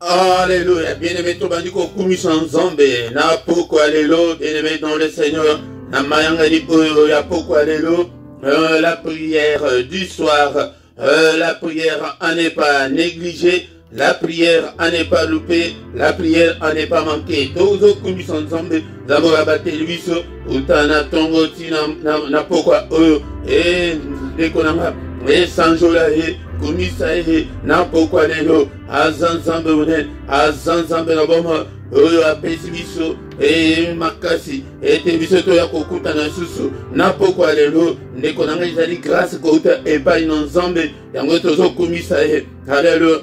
Alléluia. Bien-aimé, tout bandit qu'on commis sans zombie. Na pourquoi alléluia. Bien-aimé dans le Seigneur. Na mayanga di oyo ya pourquoi alléluia. La prière du soir. La prière en n'est pas négligée. La prière en n'est pas loupée. La prière en n'est pas manquée. Tozo commis sans zombie. D'abord abattre le biso. Utana tongo ti na pourquoi oyo. Et déconamba. Et sans jolaye. Kumisa na pourquoi lelo azanzambe unen azanzambe na boma oyo apesi biso e makasi ete biso to ya kokuta na susu na pourquoi lelo ndeko nanga ezali grâce kouta epai na nzambe yango tozo kumisa alléluia.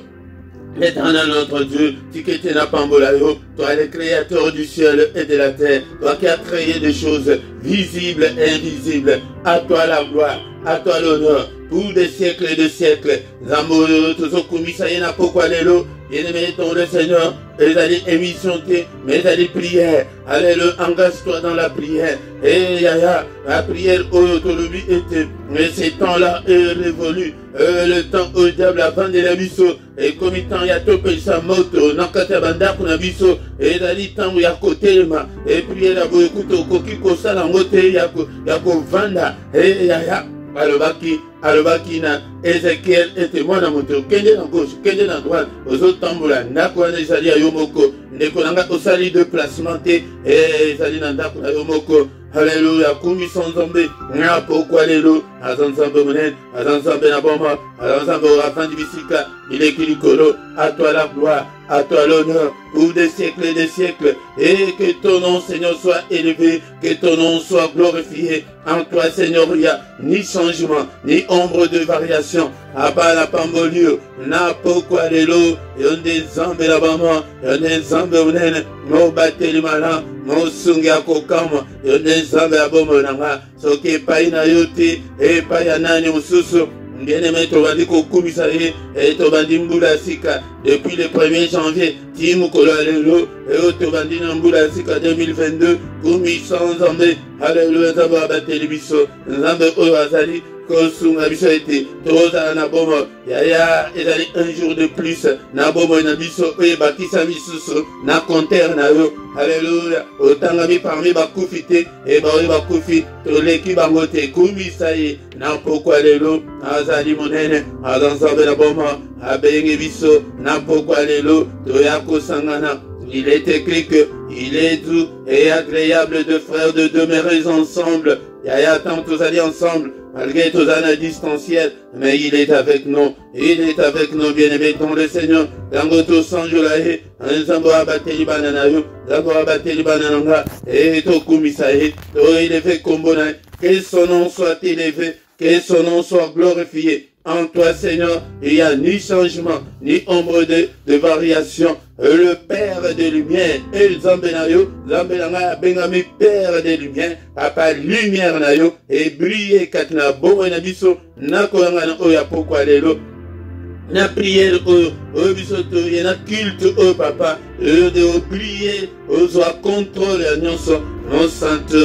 L'éternel notre Dieu, tu qui étais na pambola yo, toi le créateur du ciel et de la terre, toi qui as créé des choses visibles et invisibles, à toi la gloire, à toi l'honneur, pour des siècles et des siècles. Zambo, tozo kumisa yena pourquoi lelo, bien-aimé ton le Seigneur, les allées émission mais les allées prières, alléluia, engage-toi dans la prière, et yaya, la prière au tolobi était, mais ces temps-là est révolu, le temps au diable avant de la biso, et comme il temps y a topé sa moto, nakata banda kuna biso, et dali temps ya côté ma, et prière la boye kuto koki kosa la moto yako vanda, et yaya, alobaki na Ezekiel était moi na moto kende na gauche kende na droite ozo tambola ndako na ezali ya yomoko ndeko nanga osali de placement te ezali na ndako na yomoko. Alléluia, kumi sonzombe na pourquoi lelo azanzambe monen azanzambe na bomba azanzambe rafandi bisika il est kilikolo, à toi la gloire, à toi l'honneur pour des siècles et des siècles, et que ton nom Seigneur soit élevé, que ton nom soit glorifié. En toi Seigneur il n'y a ni changement ni ombre de variation. Abba la pambolio na pourquoi lelo yon des zambe la bama yon des zambe monen no bateli mala no sungi akokama yon des zambe abomo nanga soki epai na yo te epai ya nani mosusu. Bien-aimé, tobandi kokumisa ye et tobandi mbula sika depuis le 1er janvier timukolo alléluia et tobandi na mbula sika 2022 kumisa nzambe alléluia nzambe abateli biso nzambe oyo azali kosunga biso ete tozala na bomo yaya ezali un jour de plus na bomo na biso oyo bakisa misusu na compteur na yo alléluia otangami parmi bakufi te e baoyo bakufi toleki bango te kumisa ye na pourquoi lelo azali monene aza nzambe na bomo abengi biso na pourquoi lelo toya kosangana. Il est écrit que il est doux et agréable de frères de demeurer ensemble. Yaya tant tous allés ensemble, malgré tous à distanciel, mais il est avec nous. Il est avec nous, bien-aimés dans le Seigneur. Dango to sanjolae, un zambo abateli bananayo, zambo abateli banananga, et to kumisae, to il est fait kombona, que son nom soit élevé, que son nom soit glorifié. En toi, Seigneur, il n'y a ni changement, ni ombre de variation. Le Père de lumière, et Zambenayo, Zambenanga, Bengami, Père de lumière, Papa, lumière nayo, et briller, Katina, Bomo, Nabiso, Nakoanga, Oya, pourquoi lelo. Na prière au bisoto et na culte au papa de prier aux oies contrôle non sainte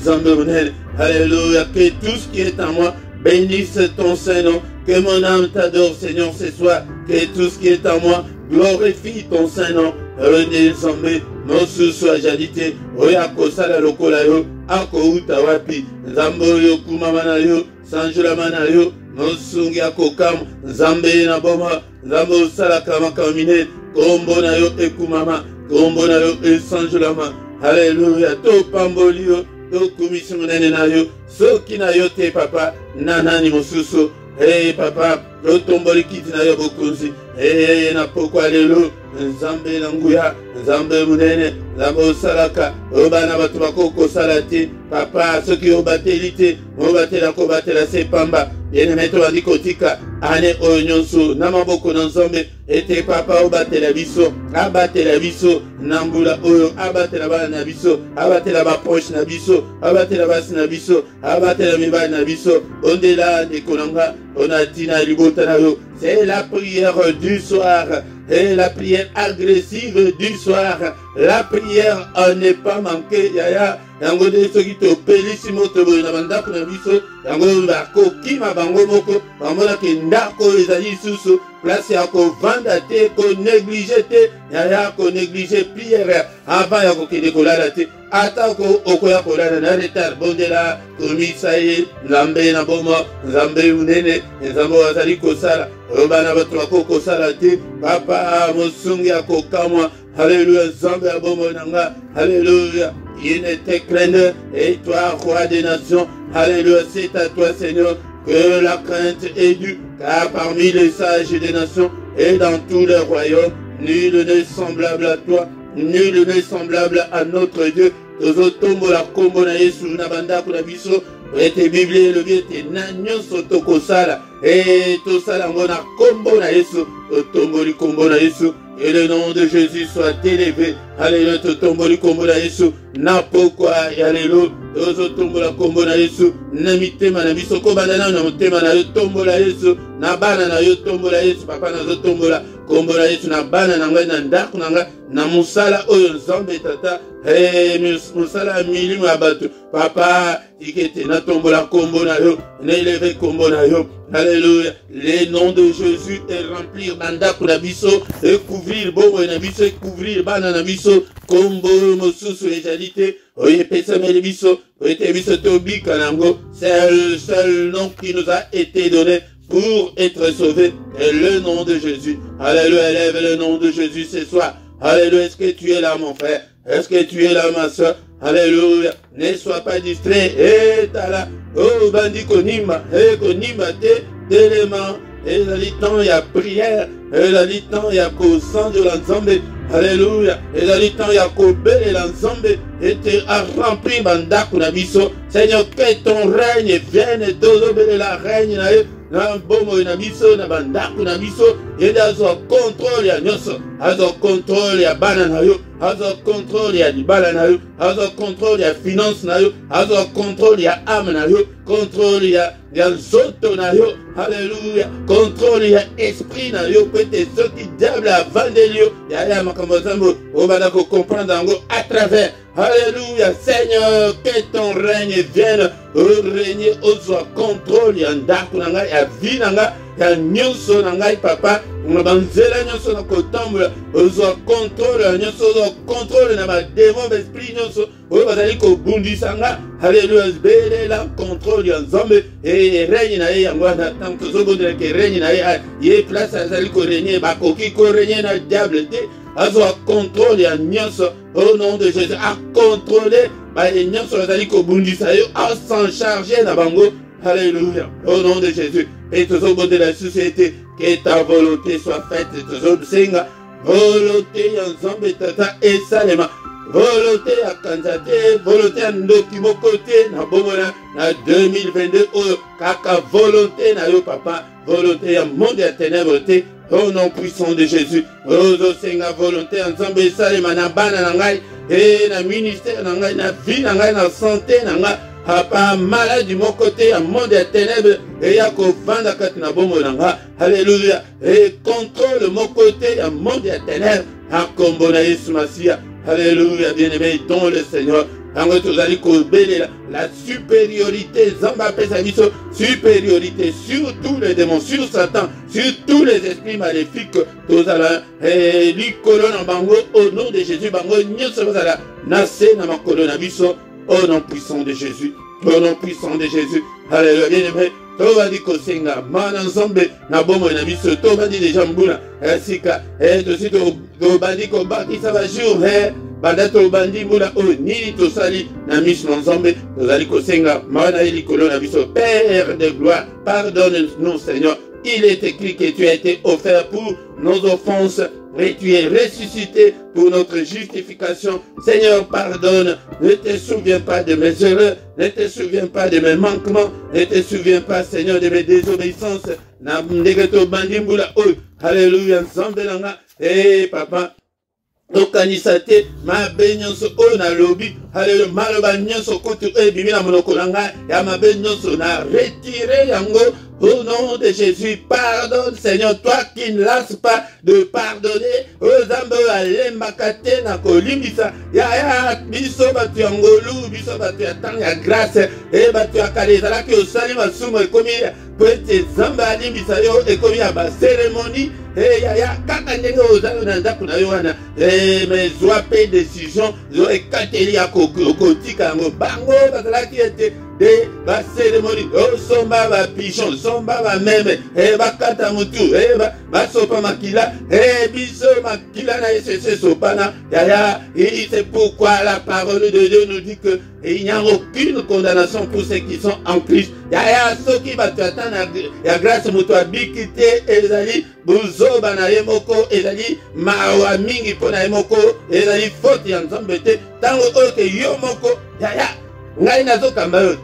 Zambonel. Alléluia, que tout ce qui est en moi bénisse ton Saint-Nom, que mon âme t'adore Seigneur ce soir, que tout ce qui est en moi glorifie ton Saint-Nom. Redescendez, non soit jadité, oyako sala lokolayo, ako utawapi, zamboyo kumamanayo, sanjulamanayo, non sungi akokam, zambe na boma, zambo sala kamakamine, kombo na yo ekumama, kombo na yo esanjulama. Alléluia, to pambolio, to kumisunene na yo, soki na yo te papa, nanani mosusu. Hey papa, to tomboli kiti na yo bokunzi, hey na pourquoi lelo, nzambe na nguya, nzambe munene, nzambe salaka, obana batu bakoko salati, papa soki obateli te, obatela ko batela sepamba, bien-aimé tobandi kotika, ane oyo nyonso, na maboko na nzambe, ete papa obatela biso, abatela biso, na mbula oyo, abatela bana na biso, abatela ba proche na biso, abatela basi na biso, abatela mibali na biso, ondela ndekolanga, onatina libota na yo. C'est la prière du soir, et la prière agressive du soir. La prière n'est pas manquée, yaya. Yango de soki to pelisi moto boy na bandako na biso, yango ba ko kima bango moko, bamona ke ndako ezali susu, place ya kovanda te, konéglige te, ya konéglige prière avant ya kokende kolala te. Ata okoya kolala na retard bondela komisa ye nzambe na bomo, nzambe unene, nzambe wazali kosala bana bato bakokosala te. Papa mosungi ya kokamwa, Alléluia, nzambe ya bomo nanga, Alléluia. Il ne te craigne, et toi, roi des nations, Alléluia, c'est à toi, Seigneur, que la crainte est due, car parmi les sages des nations et dans tous les royaumes, nul n'est semblable à toi, nul n'est semblable à notre Dieu. Tozotombo la kombo na Yesu na banda kuna biso, ete Bible le bien te na nyonso tokosala, et tosala ngo na kombo na Yesu, totombo li kombo na Yesu. Et le nom de Jésus soit élevé. Alléluia, totombo li kombo na Yesu. Na pokwa, alléluia. Tozo tombo la kombo na Yesu. Na mitema na biso ko bandana na motema na yo tombo la Yesu. Na bana na yo tombo la Yesu. Papa na zo tombo la kombo la Yesu. Na bana na ngai na ndako na ngai. Na musala oyo nzambe tata. Musala milimu ya bato. Papa, ikete na tombo la kombo na yo. Na eleve kombo na yo. Alléluia. Le nom de Jésus est remplir bandako na biso. Et couvrir bobo na biso. Et couvrir bana na biso. Kombo mosusu égalité. Oye pesame biso. Oye te biso tobi kanango. C'est le seul nom qui nous a été donné pour être sauvé. Et le nom de Jésus. Alléluia. Élève le nom de Jésus ce soir. Alléluia. Est-ce que tu es là mon frère? Est-ce que tu es là ma soeur? Alléluia. Ne sois pas distrait. Et t'as là. Oh bandi konima. Et konima te. D'éléments. Et la temps il y a prière. Et la temps il y a sang de l'ensemble. Alléluia. Et la temps il y a et l'ensemble. Et tu as rempli bandaku na biso. Seigneur, que ton règne vienne. Et tout la règne na na bomo na biso na bandaku na biso. Et azo contrôle ya nyoso. Azo contrôle ya bana na yo. Azo contrôle ya libala na yo. Azo contrôle ya finance na yo. Azo contrôle ya âme na yo. Contrôle ya zoto na yo. Alléluia. Contrôle ya esprit na yo. Peut-être ceux qui diable à vandelio. Ya makambo zambo. On va d'accord comprendre à travers. Alléluia. Seigneur, que ton règne vienne. Régner au contrôle ya ndaku na ngai ya vie na ngai ya nyonso na ngai papa. Na banzela nyonso na kotambola ozwa contrôle ya nyonso, ozwa contrôle na badémon d'esprit nyonso oyo bazali kobundisa nga. Alléluia. Belela contrôle ya nzambe e règne na ye yango wana ntango tozobondela ke règne na ye place azali korégner bakoki korégner na diable te. Azwa contrôle ya nyonso au nom de Jésus. A contrôler baye nyonso bazali kobundisa yo, a s'en charger na bango. Alléluia. Au nom de Jésus. Et toujours de la société, que ta volonté soit faite. Toujours senga volonté ya nzambe tata et salema. Volonté à Kanzate, volonté à Ndokimo côté, na bomona, na 2022, oh, kaka volonté na yo papa, volonté à monde à ténèbres, au nom puissant de Jésus. Rozo senga volonté à nzambe salema na bana na ngai, et na ministère na ngai, na vie na ngai, na santé na ngai. Papa malade du mon côté, un monde des ténèbres, et y'a qu'au vent de Katina Bomonanga, alléluia, et contrôle mon côté, un monde des ténèbres, un combona Masia, alléluia, bien-aimé, dans le Seigneur, la supériorité, Zamba Pesaviso, supériorité sur tous les démons, sur Satan, sur tous les esprits maléfiques, tous à et l'icône en bango, au nom de Jésus, bango, nyosala, nassé na ma colonne biso. Au nom puissant de Jésus, au nom puissant de Jésus, alléluia, bien-aimé, Toba di kosenga, mana nzambe, na bomo na biso, Toba di déjà mbuna, sika, tosi Toba di kobaki sa va jour, banda Toba di mbuna, ni to sali, na mis nzambe, tozali kosenga, mana eli kolo na biso, Père de gloire, pardonne-nous Seigneur, il est écrit que tu as été offert pour nos offenses, et tu es ressuscité pour notre justification. Seigneur, pardonne. Ne te souviens pas de mes erreurs. Ne te souviens pas de mes manquements. Ne te souviens pas, Seigneur, de mes désobéissances. Alléluia. Eh, papa. Okanisate ma benyonso o na lobi haleluya maloba nyonso kutu ebimi na monoko na ngai ya mabe nyonso na retirer yango au nom de Jésus. Pardonne Seigneur, toi qui ne lasses pas de pardonner aux zambe alembaka te na kolimbisa ya biso batu ya ngolu biso batu ya tanga ya grâce e batu ya kale ezalaki osali masumu ekomi po ete nzambe alimbisa yo ekomi ya baceremonie yaya kaka ndenge ozali na ndako na yo wana mais zwa mpe décision zo ekateli ya kotika yango bango bazalaki ete de baceremonie osomba bapigeon somba bameme bakata mutu basopa makila biso makila na esese sopana yaya. Et c'est pourquoi la parole de Dieu nous dit que il n'y a aucune condamnation pour ceux qui sont en Christ. Yaya soki batata ya grâce mutu abikite ezali buzoba na ye moko ezali mawa mingi pona ye moko ezali faute ya nzambe te tango oyo ke yo moko yaya ngai nazokamba yo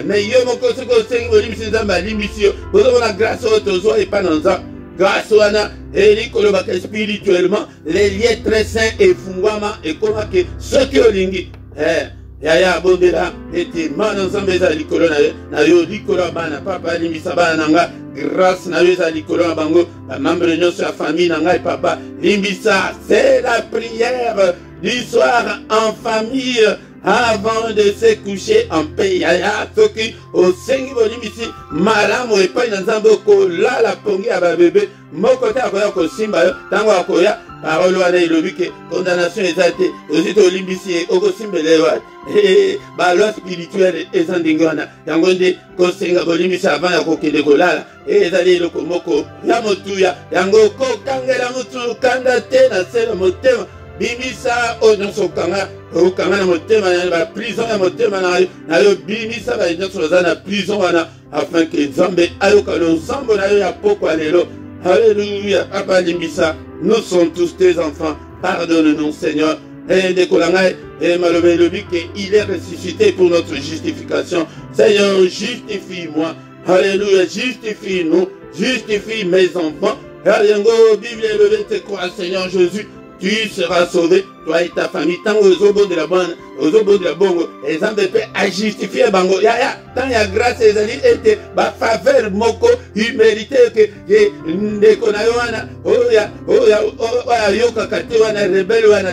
mais yo moko soki osengi bolimbisi nzambe alimbisi yo bozomona grâce oyo tozwa epa na nzambe grâce wana elikolobaka spirituellement les liens très saints efungwama ekomaki soki olingi yaya bondela ete mana nzambe eza likolo na yo likolo ya bana papa alimbisa bana na nga grâce na yo eza likolo na bango bamembre nyonso ya famille na ngai papa limbisa. C'est la prière du soir en famille avant de se coucher en paix. Yaya soki osengi bolimbisi malamu epai na nzambe okolala pongi ya babebe moko te akoya kosimba yo ntango akoya parole wana elobi ke condamnation eza te ozi tolimbisi ye okosimbele wana baloi spirituelle eza ndenge wana yango nde kosenga bolimbisi avant ya kokende kolala ezali eloko moko ya motuya yango kokangela motu kanda te na se na motema bimisa oyo nyonso okanga na motema na baprison ya motema na yo bimisa baye nyonso oza na prison wana afin ke nzambe ayoka losambo na yo ya pokwa lelo. Alléluia. Papa limbisa, nous sommes tous tes enfants, pardonne-nous Seigneur. Et décolangai et malobé le but qu'il est ressuscité pour notre justification. Seigneur, justifie-moi. Alléluia, justifie-nous, justifie mes enfants. Alléluia, Bible élevé te crois Seigneur Jésus. Tu seras sauvé, toi et ta famille. Tant aux obos de la bonne, aux obos de la bongo, les hommes de paix à justifier bango. Ya, tant y a grâce et zali était, ba faveur moko, humilité que, nekonayoana, yoka kate wana, rebelle wana,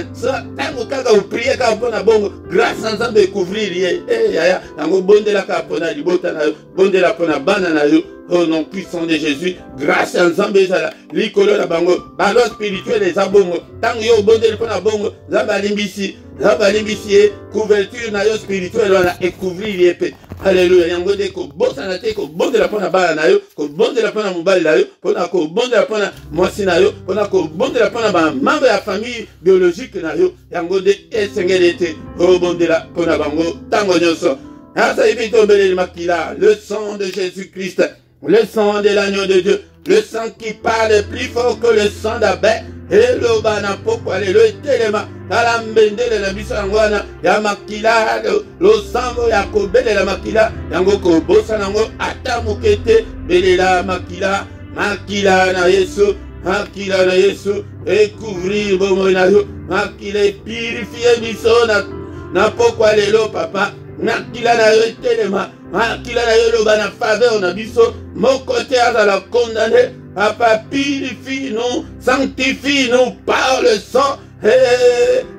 tant kaka ou prier ka pona bongo, grâce ensemble couvrir lié. Ya, tango bonde la kapona, libota na yo, bonde la pona banana yo. Au nom puissant de Jésus, grâce à Nzambe zala, likolo na bango, balo spirituel les abongo, tango yo bonde le pona bongo, zaba limbisi, couverture na yo spirituel wana et couvrir liépé. Alléluia, yango de ko bosa na te ko bonde la pona bala na yo, ko bonde la pona mobali na yo, pona ko bonde la pona mwasi na yo, pona ko bonde la pona ba membre ya famille biologique na yo, yango de esengeli ko bonde la pona bango tango nyonso. Asa ibito mbele makila, le sang de Jésus-Christ. Le sang de l'agneau de Dieu, le sang qui parle plus fort que le sang d'Abel. Et le bana pourquoi le téléma, la mbende de la bisangwana, ya makila, le sang ya kobele la makila, yango ko bosanango, atamukete, bele la makila, makila na Yesu, makila na Yesu, et couvrir bomo na yo, makila purifier biso na pourquoi le papa, makila na yo téléma. Makila na yo bana faveur na biso mon côté à la condamner papa purifie nous sanctifie nous par le sang.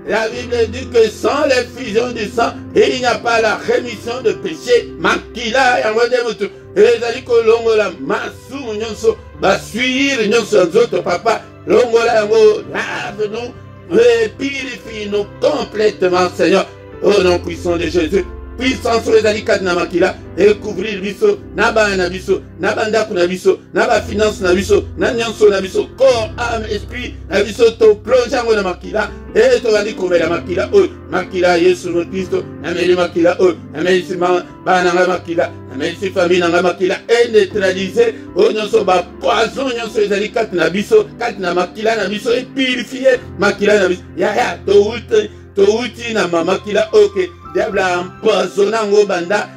La Bible dit que sans l'effusion du sang il n'y a pas la rémission de péché. Makila yango de mutu ezali ko longola masu nyonso basuir nyonso nzoto papa longola yango lave nous purifie nous complètement Seigneur au nom puissant de Jésus. Puissance sur les alicates na makila et couvrir biso na ba na biso na bandaku na biso na ba finance na biso na nyonso na biso corps âme esprit na biso to plonge yango na makila et to bandi komela makila o makila Yesu no Kristo na meli makila o na meli sima ba na makila na meli famille na makila et neutraliser o nyonso ba poison nyonso les alicates na biso kat na makila na biso et purifier makila na biso ya to uti na makila okay. Diable a empoisonné ngo banda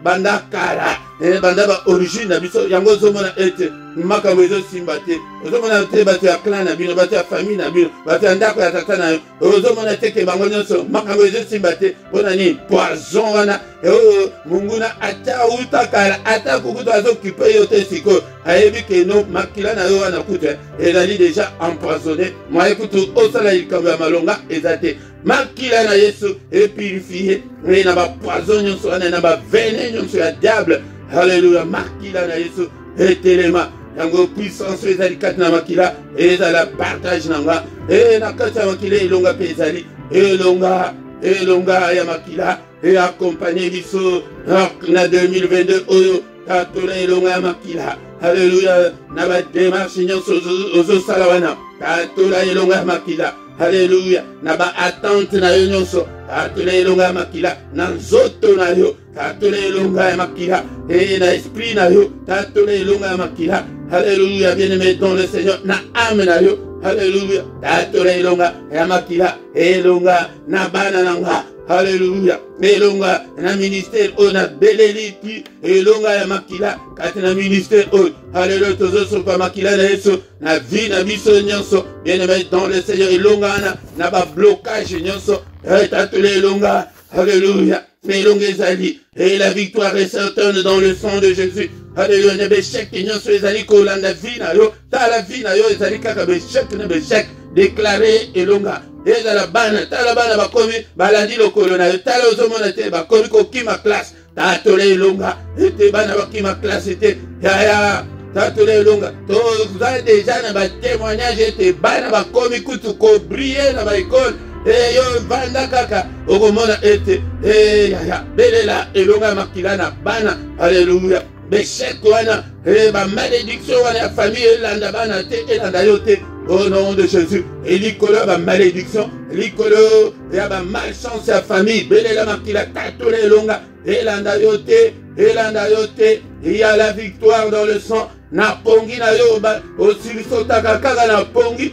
banda kala banda ba origine na biso yango zomona ete makambo ezo simba te ozomona te bato ya clan na bino bato ya famille na bino bato ya ndako ya tata na yo ozomona te ke bango nyonso makambo ezo simba te mpona nini poison wana munguna ata uta kala ata kukuta azokipe yo te sikoyo ayebi ke no makila na yo wana kutu ezali déjà empoisonné mwaye kutu osala likambo ya malonga eza te makila na Yesu et purifié na ba poison nyonso wana na ba venin nyonso ya diable Alléluia. Makila na Yesu. Etelema. Yango puissance ezali kati na makila. Ezala partage nanga. Na kati ya makila elonga pe ezali. Elonga ya makila. Et accompagner biso na 2022 oyo. Tatola elonga ya makila. Alléluia. Na ba démarche nyonso ozo salawana. Tatola elonga ya makila. Alléluia. Na ba attente na yo nyonso. Tatola elonga ya makila. Na nzoto na yo. Tatola elonga ya makila. Et na esprit na yo. Tatola elonga ya makila. Alléluia. Bien-aimé dans le Seigneur. Na âme na yo. Alléluia. Tatola elonga ya makila. Elonga na bana nanga. Alléluia. Elonga na ministère on a beleliti. Elonga ya makila. Kati na ministère on. Alléluia. Tozo sopa makila na Yesu. Na vie na biso nyonso. Bien-aimé dans le Seigneur. Elonga na ba blocage nyonso. Tatule elonga. Alléluia. Elonga ezali. Et la victoire est certaine dans le sang de Jésus. Alléluia. Ne bechek nyonso ezali kolanda vie na yo. Ta la vie na yo ezali kaka bechek na bechek. Déclaré elonga. Ezala bana, tala bana bakomi balandi lokolo na yo. Tala ozomona te bakomi kokima classe. Tatole elonga. Ete bana bakima classe ete. Ya. Tatole elonga. Toza déjà na ba témoignage ete bana bakomi kutu ko briller na ba école. Yo vanda kaka. Okomona ete. Ya. Belela elonga makila na bana. Alléluia. Bechek wana. Ba malédiction wana ya famille elanda bana te elanda yo te. Au nom de Jésus. Et l'icolo va malédiction. L'icolo va malchance à famille. Belela makila tatole longa. Elanda yote. Il y a la victoire dans le sang. Na pongi na yo ba osilisota kaka na pongi.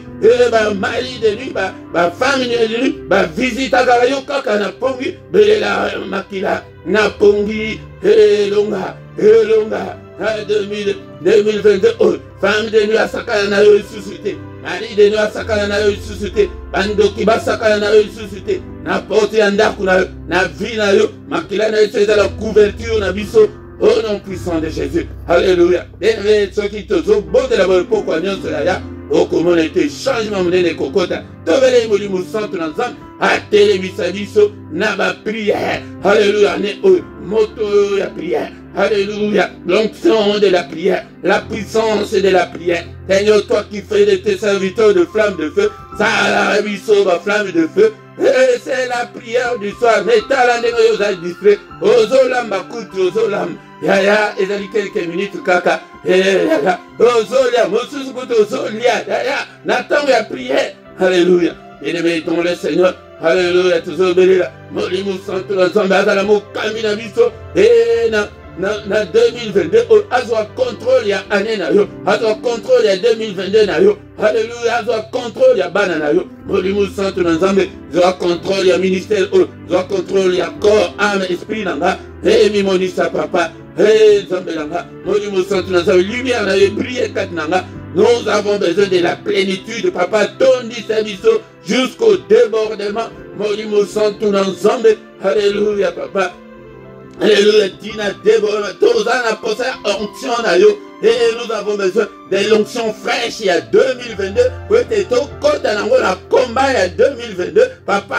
Ba mari de lui ba femme de lui ba visita kaka yo kaka na pongi. Belela makila na pongi. Elonga. 2022 femme de nuit à sakana na yo suscité. Mari de nuit à sakana na yo suscité. Bandoki ba sakana na yo suscité. Na porte ya ndaku na vie na yo. Makila na yo c'est la couverture na biso. Au nom puissant de Jésus. Alléluia. Bien ceux qui te ont bon de la bonne pourquoi nous cela ya. Au comment était changement de les cocottes. Tovele moli musantu na nzambe. A télévisa biso na ba prière. Alléluia. Ne moto ya prière. Alléluia. L'onction de la prière. La puissance de la prière. Seigneur, toi qui fais de tes serviteurs de flammes de feu. Ça la biso ba flamme de feu. Et c'est la prière du soir. Mais talande yo za distrait. Ozolam bakutu ozolam. Ya, ezali quelques minutes kaka. Ya. Ozolia, mosusu kutu ozolia. Ya. N'attends ya prière. Alléluia. Bien-aimé dans le Seigneur. Alléluia. Toujours béni là. Molimu santo la zamba za la mokami na biso. Et na 2022 azwa contrôle ya année na yo. Azwa contrôle ya 2022 na yo. Alléluia. Azwa contrôle ya bana na yo. Molimu santo na nzambe. Azwa contrôle ya ministère. Azwa contrôle ya corps, âme, esprit nanga. Et mi monisa papa. Et nzambe nanga. Molimu santo na nzambe. Lumière na yo brille kat nanga. Nous avons besoin de la plénitude, papa. Tondi sabiso jusqu'au débordement. Molimu santo na nzambe. Alléluia papa. Alléluia, Tina, Déborah, Tozana, Posa, onction na yo. Et nous avons besoin de l'onction fraîche il y a 2022. Peut-être au côté d'un combat il y a 2022. Papa,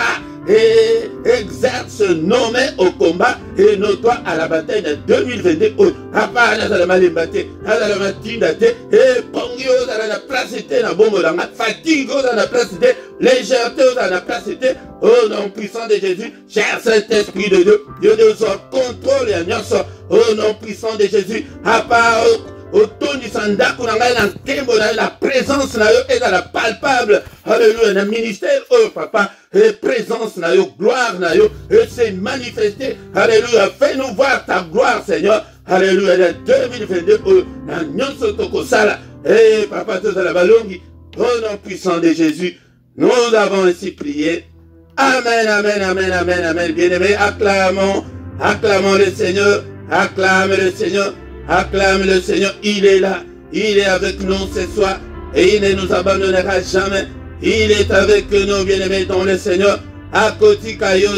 et exerce nos mains au combat et nos doigts à la bataille de 2022. Papa, nous allons mal battre. Nous allons mal et pongio, nous allons placer na bombe dans la fatigue, nous allons placer légèreté, nous allons placer au nom puissant de Jésus. Cher Saint-Esprit de Dieu, Dieu nous contrôle et au nom puissant de Jésus. Papa, autoni sandaku na ngai na ntembo na la présence na yo est la palpable. Alléluia. Na ministère oh papa et présence na yo, gloire na yo et c'est manifesté. Alléluia. Fais-nous voir ta gloire Seigneur. Alléluia. Na 2022 na nyonso tokosala. Eh papa tozala balongi au nom puissant de Jésus. Nous avons ainsi prié. Amen, amen, amen, amen, amen. Bien-aimés, acclamons le Seigneur. Acclame le Seigneur. Acclame le Seigneur, il est là, il est avec nous ce soir et il ne nous abandonnera jamais. Il est avec nous, bien-aimés dans le Seigneur. Akoti kayo,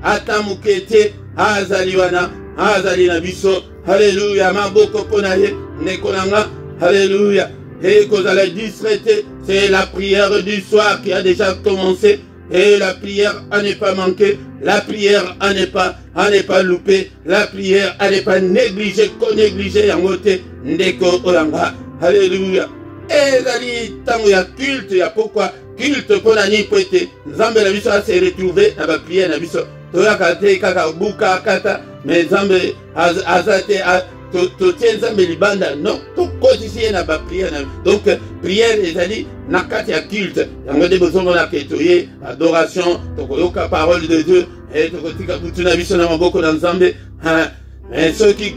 atamukete, azaliwana, azalina biso. Alléluia, maboko ponaye, nekonanga. Alléluia. Et que vous allez distraiter, c'est la prière du soir qui a déjà commencé. Et la prière à ne pas manquer, la prière à ne pas louper, la prière à ne pas négliger, négliger en côté ndeko oyanga. Alléluia. Et zali tango ya culte ya pourquoi culte pour la nuit prêté. Nzambe la biso a se retrouver na ba prière na biso. Toya kate kaka buka kata mais Nzambe azate to nzambe libanda non to kotisi na ba prière na. Donc prière ezali na kati ya culte. Yango de besoin na ketoye adoration to koyoka parole de Dieu et to kotika butuna biso na maboko na Nzambe. Mais ceux qui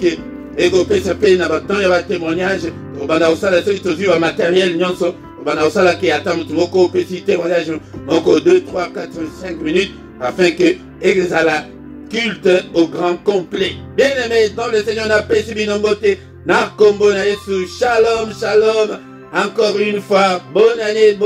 ego pesa pe na ba temps ya ba témoignage bana osala soki tozwi ba matériel nyonso bana osala ki ata mutu moko pesi témoignage moko 2 3 4 5 minutes afin que exala culte au grand complet. Bien aimé dans le Seigneur na pesi binombote na kombo na Yesu. Shalom shalom. Encore une fois bonne année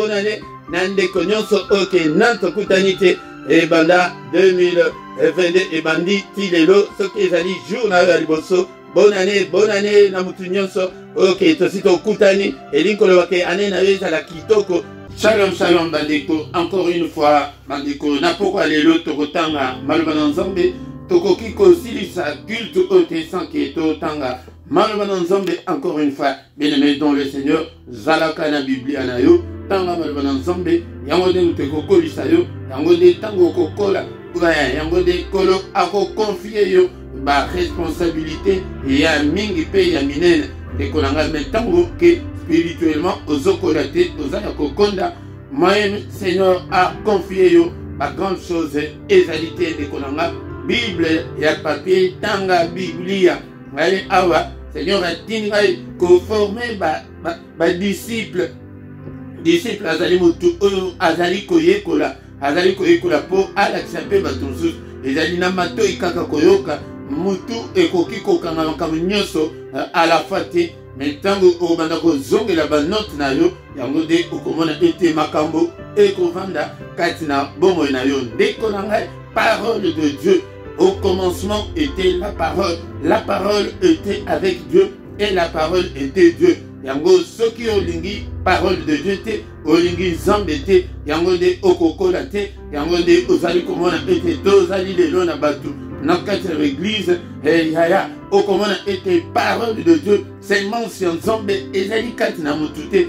nandeko nyonso oke nanto kutanite e banda 2022 e bandi tilelo soki ezali jour na yo liboso. Bonne année na mutu nyonso. Ok, tosito kutani elinkolo wake ane na yeza la kitoko. Shalom shalom bandeko. Encore une fois bandeko na poko lelo tokotanga maloba na Nzambe tokoki kosilisa culte ote sanke totanga maloba na Nzambe encore une fois. Bien-aimé dans le Seigneur zalaka na Biblia na yo tanga maloba na Nzambe yango de tokokolisa yo yango de tango kokola yango de kolo ako confier yo ba responsabilité ya mingi pe ya minene de kolanga metango que spirituellement ozokolate ozala kokonda moi Seigneur a confié yo ba grande chose ezalité de kolanga Bible ya papier tanga Biblia ngai awa Seigneur a tinga ko former ba disciple azali mutu oyo azali koyekola po alakisa pe bato mosusu ezali na matoi kaka koyoka mutu ekoki kokanga makambo nyonso à la fois te mais ntango obanda kozongela banote na yo yango nde okomona ete makambo ekovanda kati na bomoi na yo. Ndeko na ngai parole de Dieu au commencement était la parole était avec Dieu et la parole était Dieu. Yango soki olingi parole de Dieu te olingi Nzambe te yango nde okokola te yango nde ozali komona ete tozali lelo na batu na kati ya l'église yaya okomona ete parole de Dieu semence ya Nzambe ezali kati na mutu te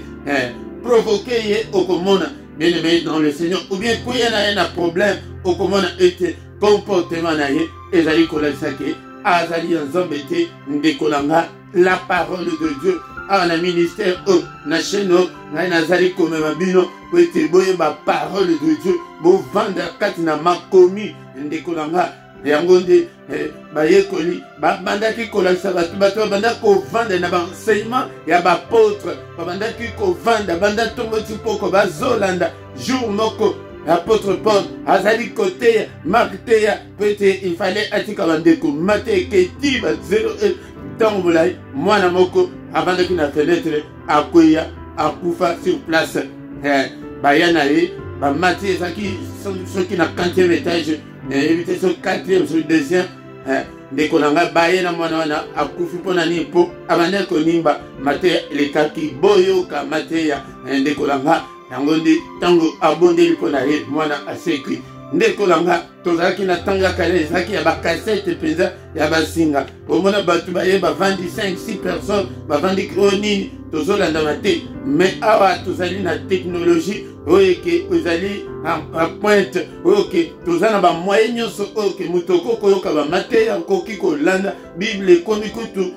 provoquer ye okomona bien-aimé dans le Seigneur ou bien kuya na ye na problème okomona ete comportement na ye ezali kolalisa ke azali ya Nzambe te ndekolanga la parole de Dieu. Ah, na ministère na chaîne ngai nazali komema bino po ete boyeba parole de Dieu bovanda kati na makomi ndeko nanga yango nde bayekoli babandaki kolalisa bato babanda kovanda na baenseignement ya bapôtre babandaki kovanda banda ntongo ti poko bazolanda jour moko l'apôtre Paul azali koteya Marc teya po ete il fallait atika bandeko mate eketi ba 0 ntango molai mwana moko abandaki na fenêtre akoya akufa sur place baya na ye bamati ezalaki soki na 4e étage évite so 4e so 2e ndeko na ngai baye na mwana wana akufi mpona nini mpo abandaki konimba mateya elekaki boyoka mateya ndeko na ngai yango nde ntango abondeli mpona ye mwana aseki ndeko na ngai tozalaki na ntango ya kala ezalaki ya bakasete mpenza ya basinga omona bato baye bavandi 5-6 personnes bavandi oyo nini tozolandama te mais awa tozali na technologie oyo ke ezali en pointe oyo ke toza na bamoyen nyonso oyo ke moto okoki koyoka bamateya okoki kolanda bible ekomi kutu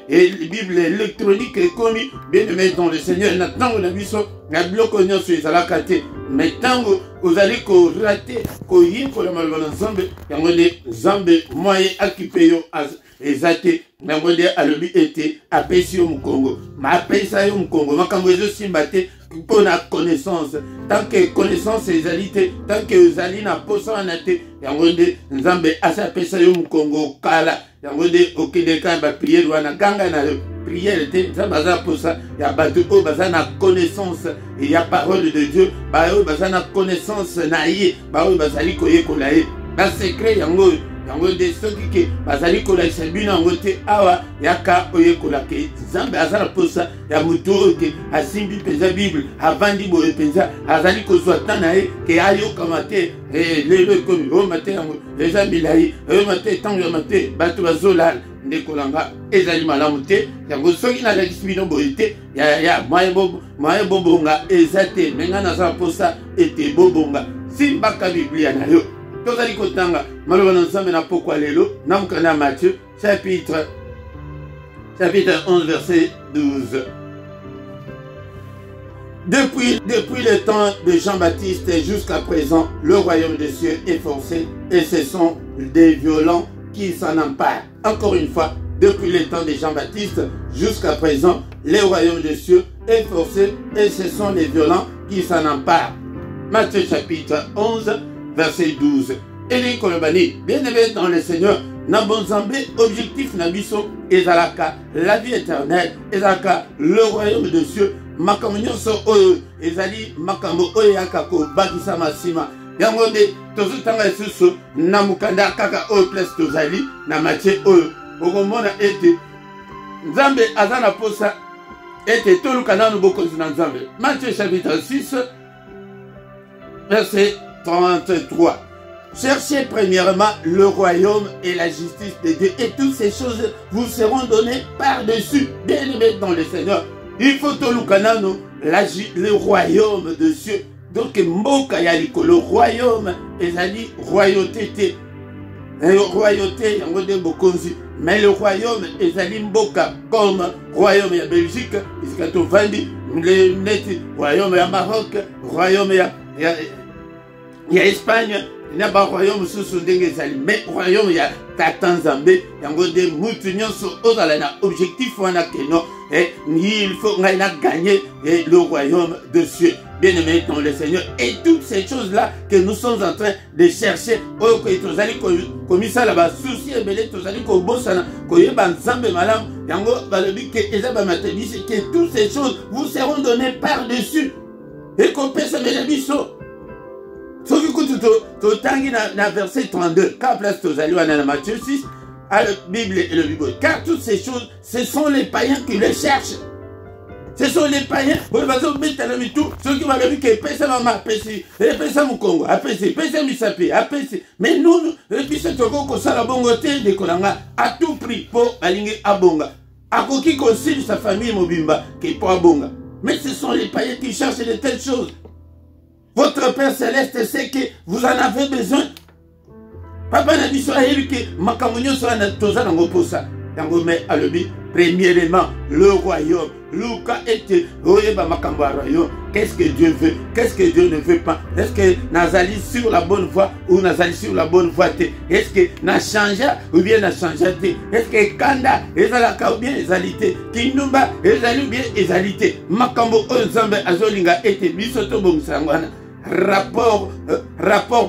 bible électronique ekomi bien-aimé dans le Seigneur na ntango na biso na biloko nyonso ezalaka te mais ntango ozali korate koyikola maloba na Nzambe yango nde Nzambe moyen akipe yo eza te yango nde alobi ete apesi yo mokongo ma apesa yo mokongo makambo ezosimba te mpona connaissance tant que connaissance ezali te tant que ozali na posa wana te yango nde Nzambe asapesa yo mokongo kala yango nde okendeka bapriere wana ganga na yo prière te Nzambe aza posa ya bato oyo baza na connaissance ya parole de Dieu baoyo baza na connaissance na ye baoyo bazali koyekola ye basekret yango yango de soki ke bazali kolakisa bino yango te awa yaka oyekola ke nzambe aza na posa ya moto oyo ke asimbi mpenza bible avandi boye mpenza azali kozwa ntan na ye ke ayokama te lelo ekomi oyoma te yango eza milai oyoma te etangolama te bato bazolala ndeko nanga ezali malamu te yango soki nalakisi bino boye te ya mwaye bobonga eza te me ngai naza na posa ete bobonga simbaka biblia na yo tozali kotanga maloba na nzambe na pokwa lelo na mokanda ya Matthieu chapitre 11 verset 12. Depuis le temps de Jean-Baptiste jusqu'à présent, le royaume des cieux est forcé et ce sont des violents qui s'en emparent. Encore une fois, depuis le temps de Jean-Baptiste jusqu'à présent, le royaume des cieux est forcé et ce sont les violents qui s'en emparent. Matthieu chapitre 11 verset 12. Eli kolobani, bien-aimé dans le Seigneur, na bonzambe objectif na biso ezalaka la vie éternelle, ezalaka le royaume des cieux, makambo nyonso oyo ezali makambo oyo yaka kobakisa masima. Yango nde tozotanga lisusu na mukanda kaka oyo place tozali na Matthieu oyo okomona ete nzambe aza na posa ete toluka nanu bokonzi na nzambe. Matthieu chapitre 6 verset 33. Cherchez premièrement le royaume et la justice de Dieu et toutes ces choses vous seront données par-dessus. Bien-aimés dans le Seigneur, il faut tolukanano le royaume de Dieu. Donc mboka yaliko le royaume ezali royauté te. Royauté yango de bokonzi, mais le royaume ezali mboka comme royaume ya Belgique, isikato vandi, le neti royaume ya Maroc, royaume ya Espagne. Il n'y a pas de royaume sous mais royaume il y a Tatan Zambé, il y a des moutons aux objectif et il faut gagner le royaume de cieux. Bien-aimés dans le Seigneur, et toutes ces choses-là que nous sommes en train de chercher, comme ça là-bas, souci et belé, que toutes ces choses vous seront données par-dessus. Et qu'on peut se mettre ce qui coûte dans verset 32, quand place tozali wana na Matthieu 6, à la Bible et le Bible. Car toutes ces choses, ce sont les païens qui les cherchent. Ce sont les païens. Ceux qui m'ont dit que pesa mama, pesa mukongo, pesa misapi, mais nous, pesa toko kosala bongo te de kolanga à tout prix pour alingi abonga. Akoki consigne sa famille mobimba qui pour abonga. Mais ce sont les païens qui cherchent de telles choses. Votre Père Céleste sait que vous en avez besoin. Papa n'a dit ça, il dit que Makamunyo sera toza nango posa. Yango me alobi, premièrement, le royaume. Luka était oyeba makambo royaume. Qu'est-ce que Dieu veut? Qu'est-ce que Dieu ne veut pas? Est-ce que Nazali sur la bonne voie ou Nazali sur la bonne voie? Est-ce que na changé ou bien na changé? Est-ce que Kanda ezalaka ou bien ezalité? Kinumba ezali ou bien ezalité? Makambo onzambe azolinga ete bisoto bongusangwana. Rapport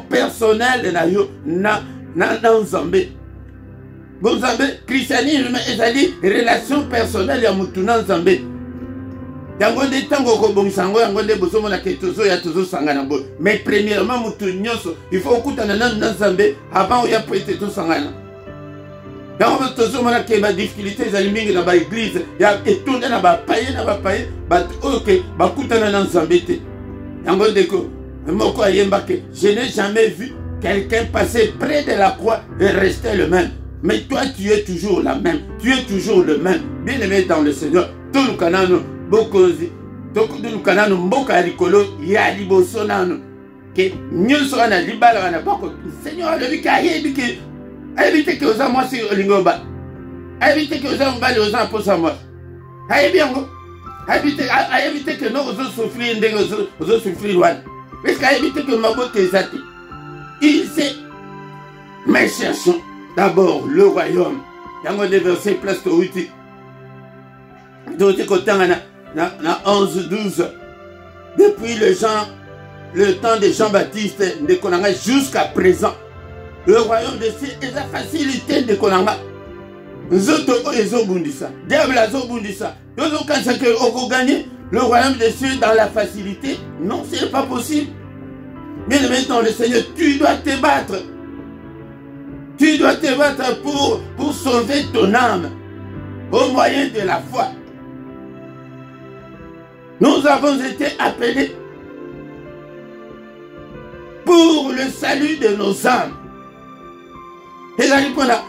personnel na yo na nzambe. Nzambe christianisme ezali relation personnelle ya mutu na nzambe. Yango de tango ko bongisango yango de bosomo na ketozo ya tozo sangana bo. Mais premièrement mutu nyonso il faut okutana na nzambe avant ya prêter to sangana. Yango tozo mona ke ba difficulté ezali mingi na ba église ya etonda na ba paye ba oke ba kutana na nzambe te. Yango deko moko ayembake, je n'ai jamais vu quelqu'un passer près de la croix et rester le même. Mais toi, tu es toujours la même. Tu es toujours le même. Bien-aimé dans le Seigneur. Tout le canano, bokozi. Tout le canano, mboka rikolo, ya liboso nano. Que nous sommes na libala na bako. Seigneur a dit qu'il a évité que osa moi si lingoba. A évité que osa mbali osa posa moi. A évité que nous osons souffrir ndenge osons souffrir loin. Parce qu'à éviter que ma beauté zati. Il sait. Mais cherchons d'abord le royaume. Yango de verset place to 8. Donc kotanga na 11-12. Depuis le temps de Jean-Baptiste de Konanga jusqu'à présent. Le royaume de cieux est la facilité de Konanga. Nzoto oyezo bundisa. Diable azo bundisa. Yozo kansa que oko gagner le royaume des cieux dans la facilité. Non, ce n'est pas possible. Bien aimé dans le Seigneur, tu dois te battre. Tu dois te battre pour sauver ton âme au moyen de la foi. Nous avons été appelés pour le salut de nos âmes. Et là, il y a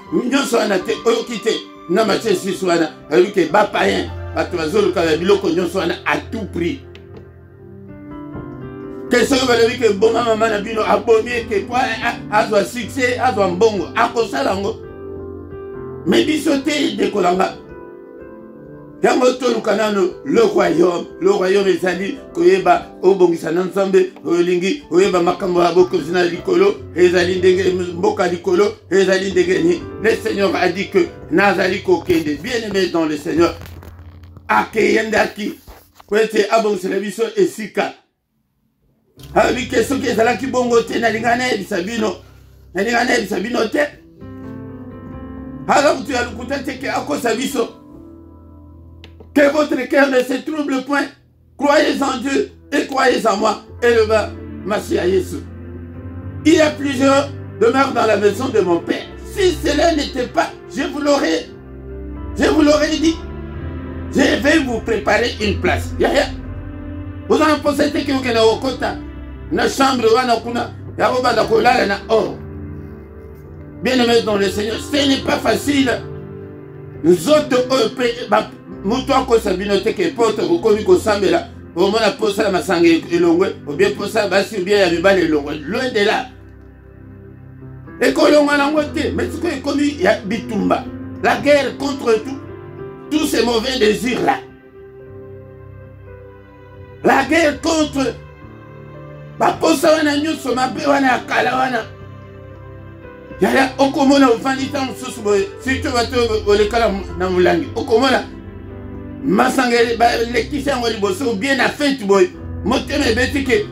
à tout prix. Que ce que que bon maman na bino abonné que quoi a succès a mbongo a kosalango mais bisoté de kolanga yango to lukanano le royaume ezali koyeba obongisa na nzambe olingi oyeba makambo ya boko zina likolo ezali ndenge mboka likolo ezali ndenge ni. Le Seigneur a dit que nazali kokende bien-aimé dans le Seigneur akeyendaki kwete abongisa biso esika. Avec ce qui est là qui bongo te na lingane bisabino te. Alors tu as le côté que à cause sabiso que votre cœur ne se trouble point. Croyez en Dieu et croyez en moi. Et le bas Massia Yesu. Il y a plusieurs demeures dans la maison de mon père. Si cela n'était pas, je vous l'aurais dit. Je vais vous préparer une place. Vous en pensez que vous avez au côté na chambre wana kuna ya robanda kolala na or. Bien-aimé dans le Seigneur, ce n'est pas facile. Nous autres muto ko sabinote ke porte ko komi ko sambela au mona posa la masangé elongwe ou bien posa basi ou bien ya bibale elongwe loin de là. Et kolonga na ngote mais ce que komi ya bitumba. La guerre contre tous ces mauvais désirs là. La guerre contre baposa wana nyuso mabe wana akala wana yaya okomona ufandi tangu susu boye sito bato olekala na mulangi okomona masangele lekisa yango liboso bien na fête boye motema ebeti ke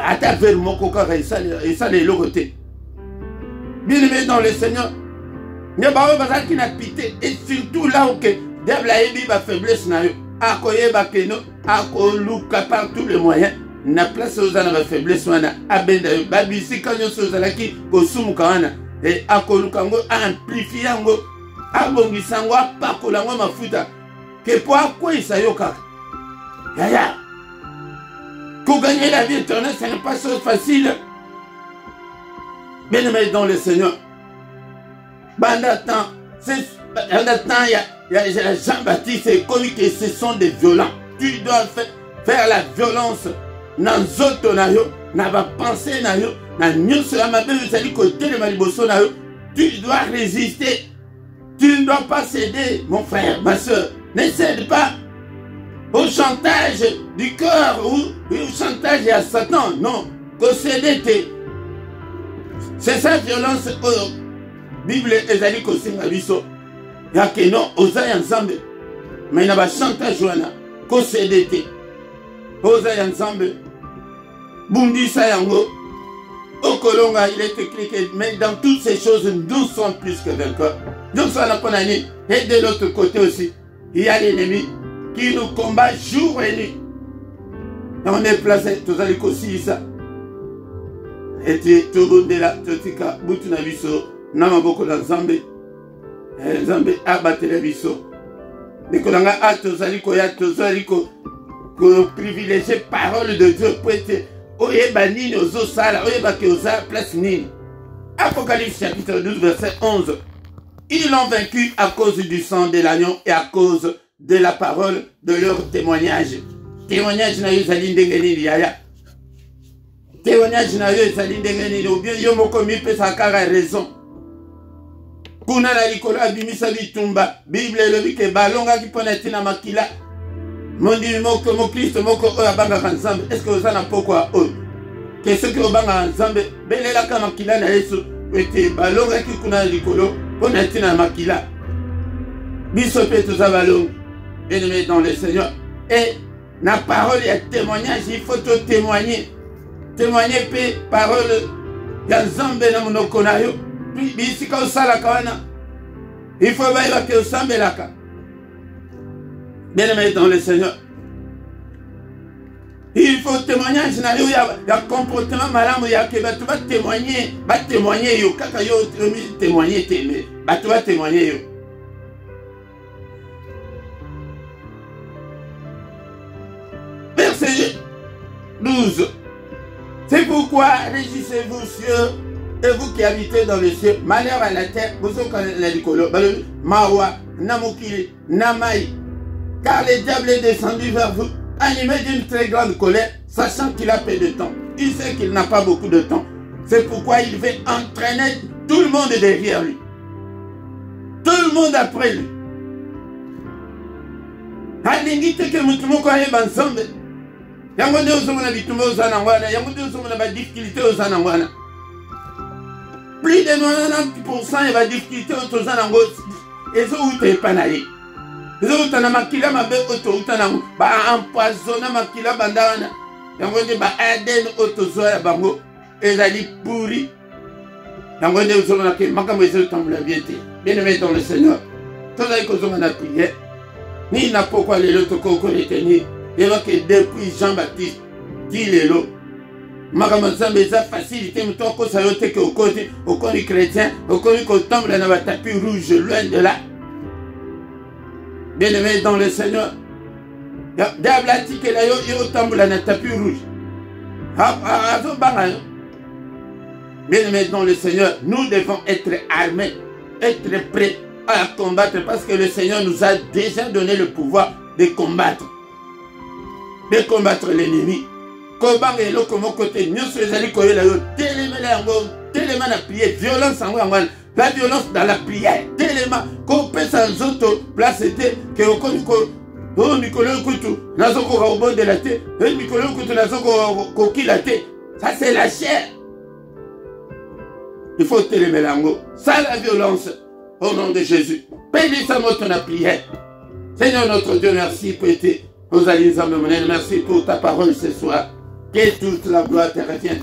ata vers moko kaka esala eloko te. Bien-aimé dans le Seigneur nye bao bazalaki na pite et surtout là où que diable ayebi ba faiblesse na yo akoyeba keno akoluka par tous les moyens na place aux ana ba faiblesse wana abenda yo babisi kanyo sozalaki kosumuka wana et akoluka ngo amplifier ngo abongisa ngo apakola ngo mafuta que pour akwisa yo kaka yaya pour gagner la vie éternelle ce n'est pas chose facile. Bien-aimé dans le Seigneur Bandatan il y a Jean-Baptiste et comme que ce sont des violents. Tu dois faire la violence dans zoto na yo, na ba penser na yo, na nyonso ya mabe ezali côté de maliboso na yo. Tu dois résister. Tu ne dois pas céder, mon frère, ma soeur. Ne cède pas au chantage du cœur ou au chantage à Satan. Non, céder. C'est sa violence. Bible ezali kosenga biso ya ke non oza ya nzambe mais na ba chantage wana ko cédete oza ya nzambe bundisa yango okolonga. Il est écrit que mais dans toutes ces choses nous sommes plus que vainqueurs. Donc ça n'a pas nani. Et de l'autre côté aussi il y a l'ennemi qui nous combat jour et nuit. On est placé tous les kosi ça et tout le monde là totika butuna biso nama boko la Zambé Zambé abatela biso nikolanga atozali ko ya tozali ko privilégier parole de Dieu pour être oyeba nini ozo sala oyeba ke oza place nini. Apocalypse chapitre 12 verset 11. Ils l'ont vaincu à cause du sang de l'agneau et à cause de la parole de leur témoignage. Témoignage na yo zali ndenge nini yaya. Témoignage na yo zali ndenge nini ou bien yo moko mi pesa kaka raison. Kuna la likolo abimisa bitumba Bible elobi ke balongaki mpona tina makila mondimi moko mokristo moko oyo abangaka nzambe. Est-ce que oza na pokwa oyo ke soki obangaka nzambe belelaka makila na Yesu ete balongaki kuna na likolo mpona tina makila. Biso mpe toza balongi. Bien-aimé dans le Seigneur et na parole ya témoignage il faut te témoigner pe parole ya nzambe na monoko na yo. Bisika osalaka wana il faut bayeba ke osambelaka. Bien-aimé dans le Seigneur Il faut témoigner, il y a comportement malade, il y a que tu vas témoigner, yo, kaka yo témoigner, tu vas témoigner, yo. Verset 12. C'est pourquoi régissez-vous, cieux, et vous qui habitez dans les cieux, malheur à la terre, vous êtes la likolo, Mawa, Namukili, Namai, car le diable est descendu vers vous, animé d'une très grande colère, sachant qu'il a peu de temps. Il sait qu'il n'a pas beaucoup de temps. C'est pourquoi il veut entraîner tout le monde derrière lui. Tout le monde après lui. Alingite que mutumoko aye banzambe. Yango nde ozomona bitumba ozana ngwana, yango nde ozomona ba difficulté ozana ngwana. Plus de 90% ya ba difficulté ozana ngo ezo ute panaye. Ezo utana makila mabe oto utana ba empoisonner makila bandana. Yango nde ba aden oto zoya bango ezali pourri. Yango nde ozomona ke makambo ezo tambula bien te. Bien-aimé dans le Seigneur. Tozali kozomona prière. Ni na pourquoi les lots toko retenir. Et donc depuis Jean-Baptiste, dit les lots. Makamazambe eza facilité mutoko sayote ke au côté chrétien, au côté qu'on tombe dans le tapis rouge loin de là. Bien-aimé dans le Seigneur. Diable a dit que là yo tombe dans le tapis rouge. Bien-aimé dans le Seigneur, nous devons être armés, être prêts à combattre parce que le Seigneur nous a déjà donné le pouvoir de combattre. De combattre l'ennemi. Combattre l'autre comme côté. Nous sommes tellement la prière. Violence en moi. La violence dans la prière. Tellement. Qu'on peut sans autre place que au oh Nicolas Koutou. Nazoko au bord de la tête. Et Nicolas Koutou Nazoko coquille la tête. Ça c'est la chair. Il faut télémélango. Ça la violence. Au nom de Jésus. Bénis sa mot ton prière. Seigneur notre Dieu, merci pour être aux alliés en merci pour ta parole ce soir. Que toute la gloire te revienne.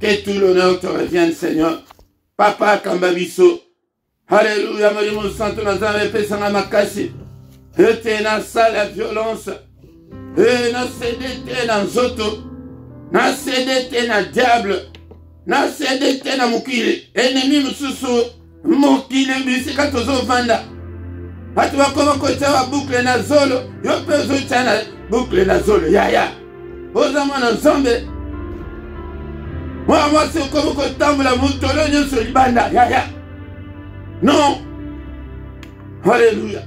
Que tout l'honneur te revienne, Seigneur. Papa Kambabiso. Alléluia, Marie Santo Nazaré, Pesanga Makasi. Et na la violence. Et na cédé na zoto. Na cédé na diable. Na cédé na mukile. Ennemi mususu. Mukile bisika tozo vanda. Atu wakoma kocha wa boucle na zolo. Yo pezo chana boucle na zolo. Ya. Ozama na zombe. Moi c'est comme ko tambula mutolo nyonso libanda. Ya. Non. Alléluia.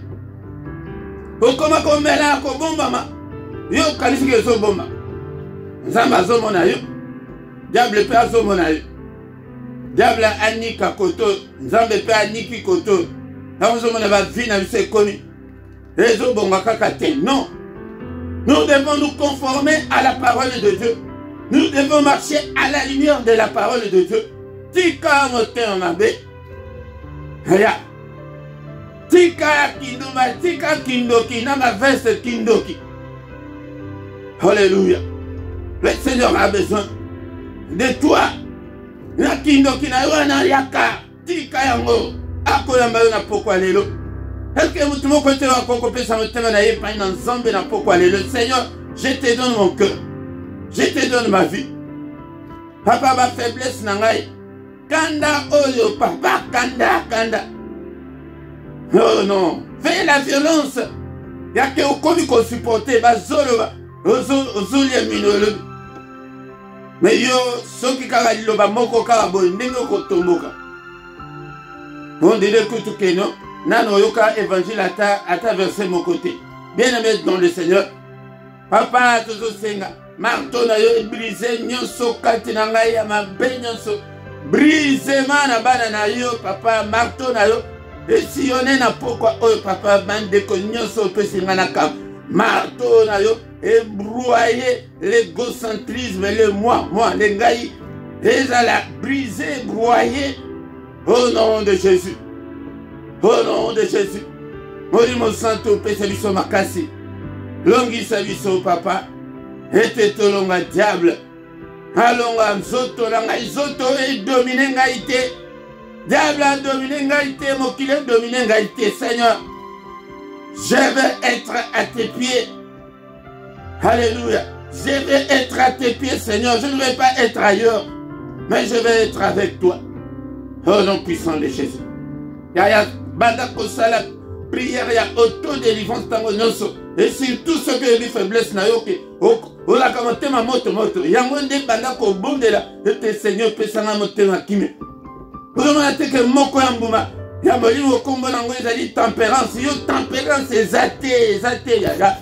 Okoma ko mela ko bomba ma. Yo kalisi ke zo bomba. Nzamba zo mona yo. Diable pe azo mona yo. Diable anika koto. Nzambe pe aniki koto. Non. Nous devons nous conformer à la parole de Dieu. Nous devons marcher à la lumière de la parole de Dieu. Tika motin mabe. Aya. Tika kindoma, tika kindoki, na ma veste kindoki. Alléluia. Le Seigneur a besoin de toi. Na kindoki na wana yaka. Tika yango. Na pourquoi les lots. Est-ce que vous me côté à concopé ça me teme na yé pas dans zombe na pourquoi les lots. Seigneur, je te donne mon cœur. Je te donne ma vie. Papa ma faiblesse nangai. Kanda oyo papa kanda. Oh non, fais la violence. Y'a que au komi qu'on supporte ba zolo ba. Ozulia minolo. Mais yo soki kaka liloba moko kaka boy ndenge ko tomboka. On dirait que non, nano yoka évangile à ta verset mon côté. Bien-aimé dans le Seigneur. Papa toujours senga. Marteau na yo brisé nyonso kati na ngai ya mabe nyonso. Brisé mana bana na yo papa marteau na yo. Et si on est na pourquoi oh papa bande ko nyonso pe singa na kam. Marteau na yo et broyer l'égocentrisme le moi les ngai. Et ça l'a brisé, broyé. Au nom de Jésus. Au nom de Jésus. Morimo santo pese biso makasi. Longisa biso papa. Ete tolonga diable. Alonga mzoto langa izoto e domine ngaite. Diable a dominé ngaite, mokile dominé ngaite. Seigneur, je veux être à tes pieds. Alléluia. Je vais être à tes pieds, Seigneur. Je ne vais pas être ailleurs, mais je vais être avec toi. Au nom puissant de Jésus. Yaya banda kosala prière ya auto-délivrance tango nyonso. Et surtout ceux qui ont des faiblesses na yoke. Ola kamate ma moto. Yango nde banda ko bondela. Ete Seigneur pesanga motema kime. Ola te ke moko ya mbuma. Ya molimo kombo nango ezali tempérance. Yo tempérance ezate yaya.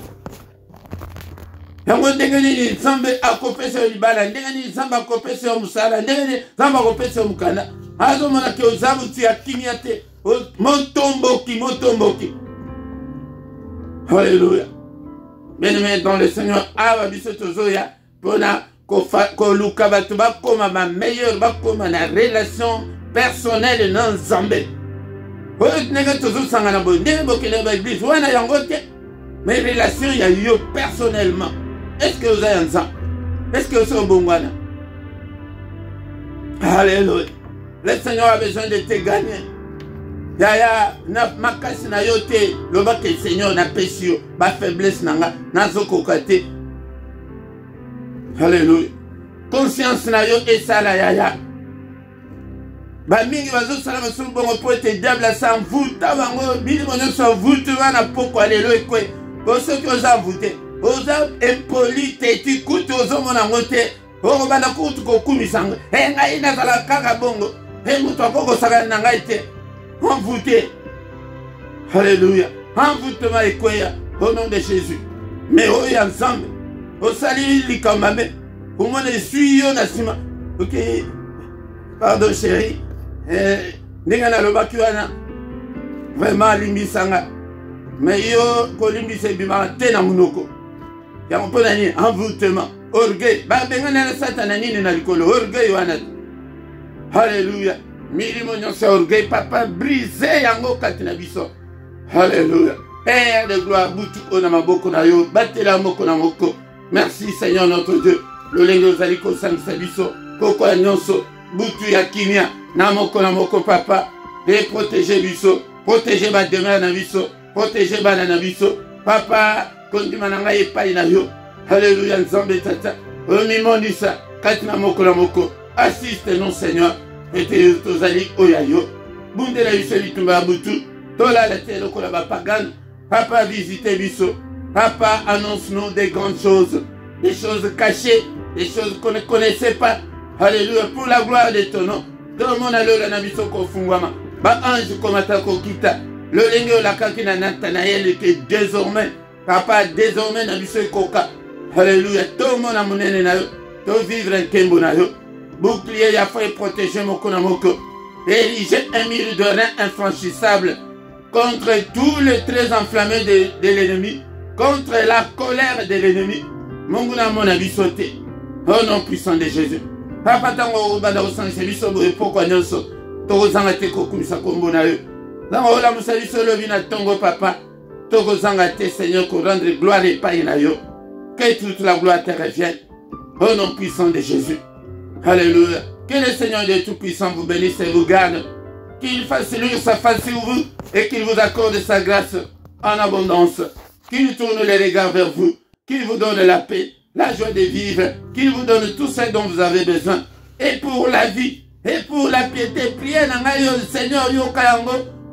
Yango ndenge nini Nzambe akopesa libala, ndenge nini Nzambe akopesa musala, ndenge nini Nzambe akopesa mukana. Azo mona ke ozabuti ya kimia te. Motomboki. Alléluia. Bien-aimé dans le Seigneur, ababiso tozoya pona ko luka batu bakoma ma meilleure bakoma na relation personnelle na Nzambe. Oyo ndenge tozosanga na bo ndenge bokele ba église wana yango te. Mais relation ya yo personnellement. Est-ce que vous avez un sang? Est-ce que vous êtes un bon gars? Alléluia. Le Seigneur a besoin de te gagner. Yaya, makasi na yo te, loba ke Seigneur na pesi yo, ba faiblesse nanga, na zoko kate. Alléluia. Conscience na yo esala yaya. Ba mingi bazo sala baso bongo po te diable sa mvuta bango, bili bonyo so mvuta wana poko alléluia kwe. Bo ceux qui osent voter. Oza impoli te ti kutu ozo mona ngote oko bana kutu ko kumisanga ngai nazala kaka bongo mutu akoko saka na ngai te on vote. Alléluia. En vote ma ekweya au nom de Jésus. Mais oyo ensemble osali likamame omona suyo na sima. OK, pardon chérie, ndenge nalobaki wana vraiment limbisanga, mais yo kolimbisa ebimaka te na munoko. Yango mpona nini envoûtement, orgueil. Babengana na satana nini na likolo orgueil wana. Alléluia. Milimo nyonso orgueil papa brise yango kati na biso. Alléluia. Père de gloire butu ona maboko na yo batela moko na moko. Merci Seigneur notre Dieu. Lolenge ozali kosangisa biso koko ya nyonso butu ya kimia na moko papa. Et protéger biso, protéger ba demeure na biso, protéger bana na biso. Papa kondima na ngai epai na yo. Alléluia Nzambe tata. Omimondisa kati na moko. Assiste non Seigneur. Ete tozali oyayo. Bunde la biso bitumba butu. Tola la te lokola ba pagan. Papa visite biso. Papa annonce-nous des grandes choses. Des choses cachées. Des choses qu'on ne connaissait pas. Alléluia. Pour la gloire de ton nom. Dans mon alola na biso kofungwama. Ba ange komata kokita. Le lenge la kakina Nathanaël que désormais. Papa, désormais, na biso koka. Alléluia. Tout le monde a monene na yo. Tout vivre un kembo na yo. Bouclier ya fait protéger moko na moko. Ériger un mur de rein infranchissable contre tous les traits enflammés de l'ennemi, contre la colère de l'ennemi. Monguna mon abisote. Au nom puissant de Jésus. Papa tango banda osangisa biso boye pokwa nyonso. Tokozanga te kokumisa kombo na yo. Tango ola musabiso lobi na tongo papa. Tokozanga te Seigneur pour rendre gloire et paille na yo. Que toute la gloire te revienne. Au nom puissant de Jésus. Alléluia. Que le Seigneur de Tout-Puissant vous bénisse et vous garde. Qu'il fasse luire sa face sur vous et qu'il vous accorde sa grâce en abondance. Qu'il tourne les regards vers vous. Qu'il vous donne la paix, la joie de vivre. Qu'il vous donne tout ce dont vous avez besoin. Et pour la vie, et pour la piété, priez dans le Seigneur Yokayango.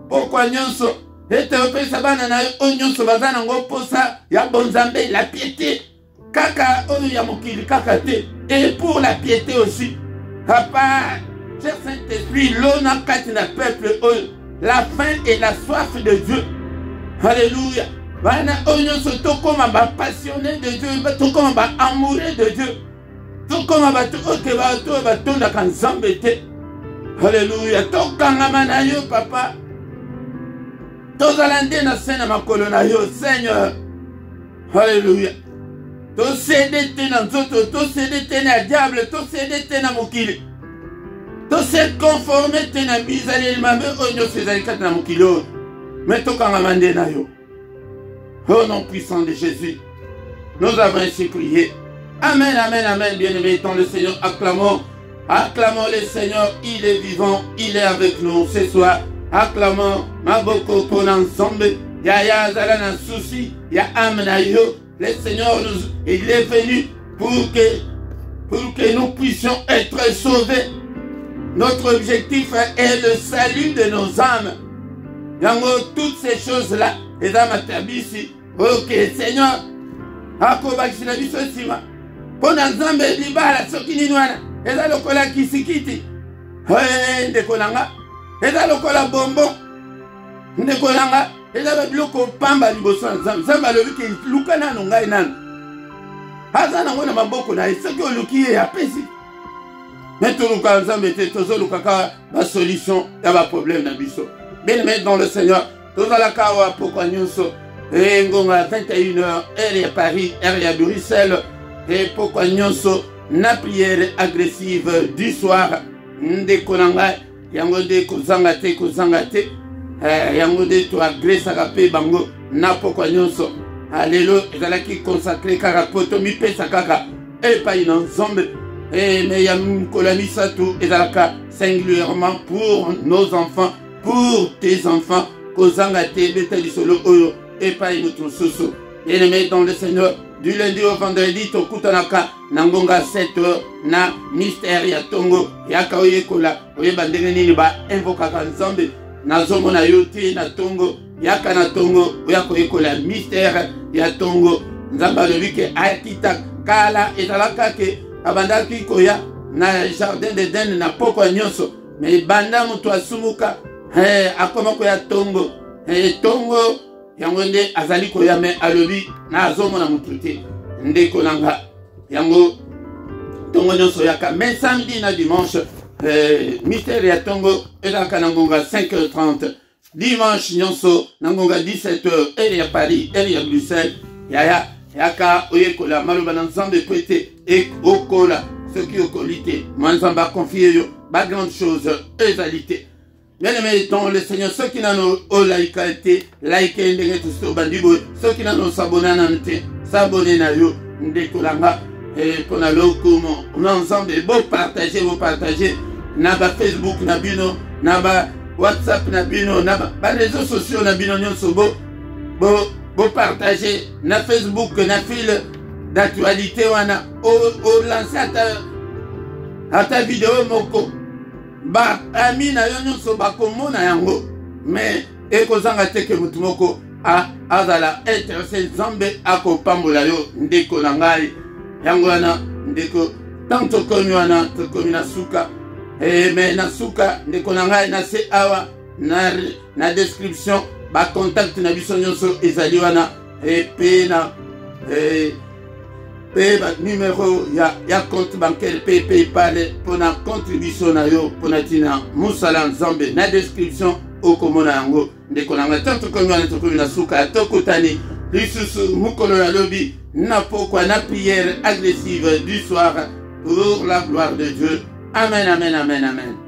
Pourquoi nyonso? Et te repesa bana na yo nyonso bazana ngo posa ya bonzambe la piété. Kaka oyo ya mokili kaka te. Et pour la piété aussi. Papa, cher Saint-Esprit, l'on a katina peuple, la faim et la soif de Dieu. Alléluia. Bana oyo soto comme ba passionné de Dieu, to comme ba amoureux de Dieu. To comme ba to ke ba to ba tonda kan zambete. Alléluia. To kangama na yo papa. To zalande na sena makolo na yo Seigneur. Alléluia. To cédé na nzoto, to cédé na diable, to cédé na mokili. To se conformer na bizali mabe onyo sezali kat na mokili. Mais to kangama nde na yo. Au nom puissant de Jésus, nous avons ainsi prié. Amen, amen, amen, bien-aimés, dans le Seigneur, acclamons le Seigneur, il est vivant, il est avec nous ce soir. Acclamons, Maboko pour l'ensemble, Yaya Zalana souci, Ya Amnayo, le Seigneur, il est venu pour que nous puissions être sauvés. Notre objectif est le salut de nos âmes. Yango, toutes ces choses-là, et dans ma tabisi, ok, Seigneur, ako bakisina biso sima, pona nzambe libala soki nini wana, eza lokola kisikiti, ndeko nanga, eza lokola bonbon, ndeko nanga, eza biloko pamba liboso na nzambe, nzambe alobi ke luka nano ngai nano. Aza nango na maboko na ye, soki oluki ye apesi. Mais toluka nzambe te, tozoluka ka ba solution ya ba problème na biso. Bien-aimés dans le Seigneur, tozalaka awa pokwa nyonso, ngonga 21h, heure ya Paris, heure ya Bruxelles, et pokwa nyonso, na prière agressive du soir, ndeko na ngai, yango de kozanga te, yango de to agresaka pe bango, na pokwa nyonso, alelo, ezalaki consacré kaka poto mipesa kaka, epai na nzambe, mais yam kolamisa tout, ezalaka singulièrement pour nos enfants, pour tes enfants, kozanga te betali solo oyo, epai notre soso. Bien-aimés dans le Seigneur, du lundi au vendredi, tokutanaka nangonga 7h na mystère ya tongo, yaka oyekola, oyeba ndenge nini ba invokaka nzambe, nazomo na yote na tongo, yaka na tongo, oyako oyekola mystère ya tongo, nzamba alobi ke akita kala ezalaka ke abandaki koya na jardin d'Eden na pokwa nyonso, mais banda mutu asumuka, akoma koya tongo, tongo yango nde azali koya me alobi na azomona mutu te, ndeko nanga yango tongo nyonso yaka. Mais samedi na dimanche, mystère ya tongo ezalaka na ngonga 5h30, dimanche nyonso na ngonga 17h, heure ya Paris, heure ya Bruxelles, yaka oyekola maloba na nzambe po ete okola soki okoli te, nzambe akonfie yo ba grande chose ezali te. Bien-aimés dans le Seigneur, ceux qui n'ont pas laïcité, laïqué ndenge tout bandibo, ceux qui n'ont s'abonner nante, s'abonner na yo, ndeko langa, et pour na lokumo, ensemble, vous partagez, na ba Facebook na bino, na ba WhatsApp na bino, na ba réseaux sociaux na bino nyonso bo partagez, na Facebook na fil d'actualité wana, o lancer à ta vidéo moko. Ba ami na yo nyonso bakomona yango, mais ekozanga te ke mutu moko azala intéressé nzambe akopambola yo, ndeko na ngai yango wana ndeko tanto komi wana tokomi na suka, mais na suka ndeko na ngai na se awa na description ba contact na biso nyonso ezali wana, pe na ba numéro ya compte bancaire PayPal pour na contribution na yo pour na tina musala nzambe na description okomona yango, ndeko nanga tanto komi wana tokomi na suka tokutani lisusu mukolo ya lobi na pokwa na prière agressive du soir pour la gloire de Dieu. Amen, amen, amen, amen.